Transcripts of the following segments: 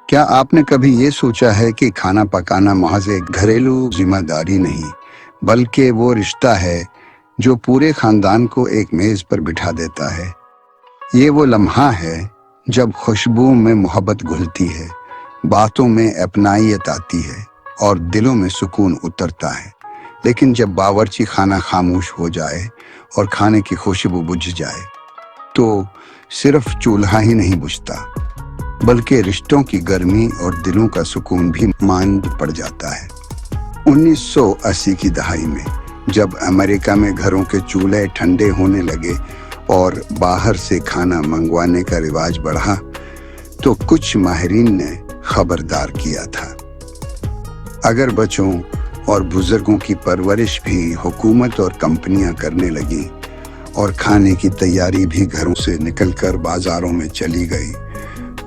کیا آپ نے کبھی یہ سوچا ہے کہ کھانا پکانا محض ایک گھریلو ذمہ داری نہیں بلکہ وہ رشتہ ہے جو پورے خاندان کو ایک میز پر بٹھا دیتا ہے؟ یہ وہ لمحہ ہے جب خوشبو میں محبت گھلتی ہے، باتوں میں اپنائیت آتی ہے اور دلوں میں سکون اترتا ہے۔ لیکن جب باورچی خانہ خاموش ہو جائے اور کھانے کی خوشبو بجھ جائے تو صرف چولہا ہی نہیں بجھتا بلکہ رشتوں کی گرمی اور دلوں کا سکون بھی ماند پڑ جاتا ہے۔ 1980 کی دہائی میں جب امریکہ میں گھروں کے چولہے ٹھنڈے ہونے لگے اور باہر سے کھانا منگوانے کا رواج بڑھا تو کچھ ماہرین نے خبردار کیا تھا، اگر بچوں اور بزرگوں کی پرورش بھی حکومت اور کمپنیاں کرنے لگیں اور کھانے کی تیاری بھی گھروں سے نکل کر بازاروں میں چلی گئی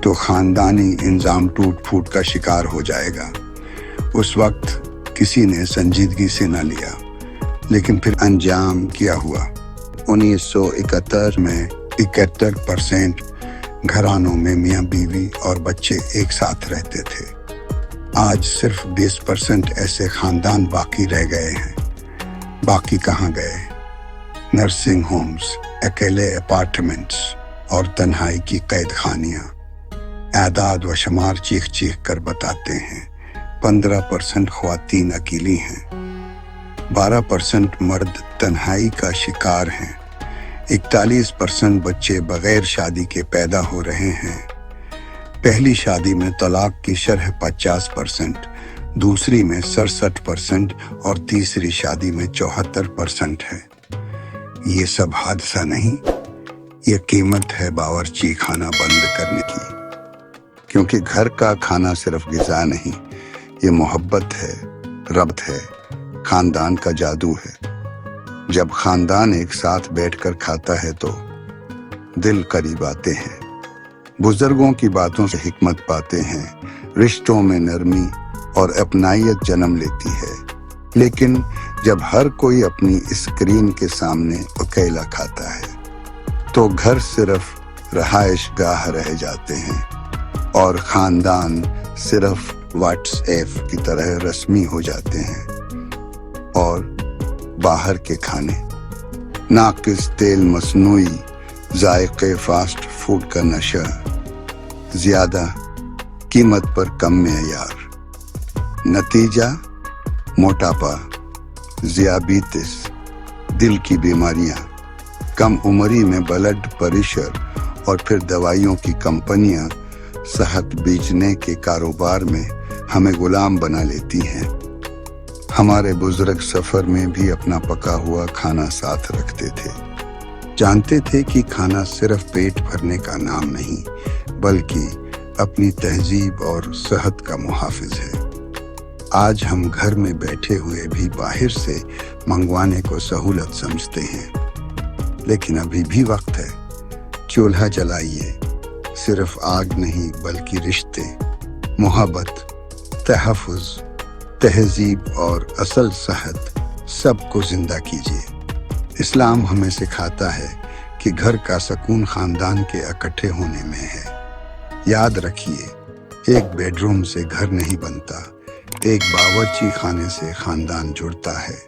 تو خاندانی انظام ٹوٹ پھوٹ کا شکار ہو جائے گا۔ اس وقت کسی نے سنجیدگی سے نہ لیا، لیکن پھر انجام کیا ہوا۔ 1971 میں 71% گھرانوں میں میاں بیوی اور بچے ایک ساتھ رہتے تھے۔ آج صرف 20% ایسے خاندان باقی رہ گئے ہیں۔ باقی کہاں گئے؟ نرسنگ ہومز، اکیلے اپارٹمنٹس اور تنہائی کی قید خانیاں۔ اعداد و شمار چیخ چیخ کر بتاتے ہیں 15% خواتین اکیلی ہیں، 12% مرد تنہائی کا شکار ہیں، 41% بچے بغیر شادی کے پیدا ہو رہے ہیں۔ پہلی شادی میں طلاق کی شرح 50%، دوسری میں 67% اور تیسری شادی میں 74% ہے۔ یہ سب حادثہ نہیں، یہ قیمت ہے باورچی خانہ بند کرنے کی، کیونکہ گھر کا کھانا صرف غذا نہیں، یہ محبت ہے، ربط ہے، خاندان کا جادو ہے۔ جب خاندان ایک ساتھ بیٹھ کر کھاتا ہے تو دل قریب آتے ہیں، بزرگوں کی باتوں سے حکمت پاتے ہیں، رشتوں میں نرمی اور اپنائیت جنم لیتی ہے۔ لیکن جب ہر کوئی اپنی اسکرین کے سامنے اکیلا کھاتا ہے تو گھر صرف رہائش گاہ رہ جاتے ہیں اور خاندان صرف واٹس ایپ کی طرح رسمی ہو جاتے ہیں۔ اور باہر کے کھانے، ناقص تیل، مصنوعی ذائقے، فاسٹ فوڈ کا نشہ، زیادہ قیمت پر کم معیار، نتیجہ موٹاپا، ذیابیطس، دل کی بیماریاں، کم عمری میں بلڈ پریشر، اور پھر دوائیوں کی کمپنیاں صحت بیچنے کے کاروبار میں ہمیں غلام بنا لیتی ہیں۔ ہمارے بزرگ سفر میں بھی اپنا پکا ہوا کھانا ساتھ رکھتے تھے، جانتے تھے کہ کھانا صرف پیٹ بھرنے کا نام نہیں بلکہ اپنی تہذیب اور صحت کا محافظ ہے۔ آج ہم گھر میں بیٹھے ہوئے بھی باہر سے منگوانے کو سہولت سمجھتے ہیں، لیکن ابھی بھی وقت ہے۔ چولہا جلائیے، صرف آگ نہیں بلکہ رشتے، محبت، تحفظ، تہذیب اور اصل صحت سب کو زندہ کیجیے۔ اسلام ہمیں سکھاتا ہے کہ گھر کا سکون خاندان کے اکٹھے ہونے میں ہے۔ یاد رکھیے، ایک بیڈ روم سے گھر نہیں بنتا، ایک باورچی خانے سے خاندان جڑتا ہے۔